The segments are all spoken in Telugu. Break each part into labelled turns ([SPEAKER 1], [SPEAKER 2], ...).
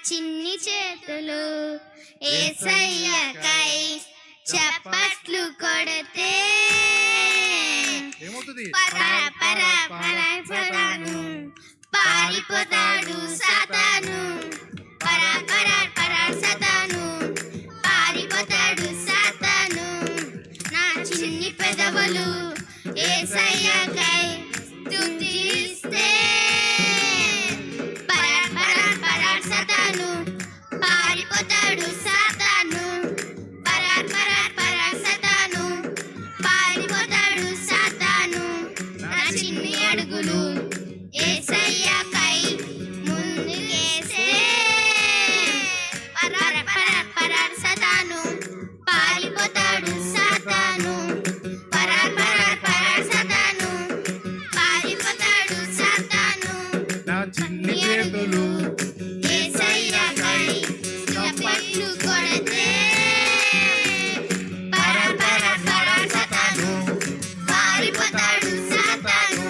[SPEAKER 1] చిన్ని చేతులు యేసయ్యకై చప్పట్లు కొడితే పరాను పారిపోతాడు సాతాను, సాతాను పారిపోతాడు సాతాను. నా చిన్ని పెదవులు యేసయ్యకై స్తుతిస్తే సాతాను పారిపోతాడు సాతాను, సాతాను పారిపోతాడు సాతాను. నా చిన్ని అడుగులు యేసయ్యకై ముందుకేసే సాతాను పారిపోతాడు సాతాను, సాతాను పారిపోతాడు సాతాను.
[SPEAKER 2] నా చిన్ని చేతులు
[SPEAKER 1] యేసయ్యకై చప్పట్లు కొడితే సాతాను పారిపోతాడు సాతాను,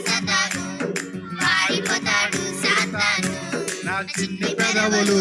[SPEAKER 1] సాతాను పారిపోతాడు సాతాను.
[SPEAKER 2] నా చిన్ని పెదవులు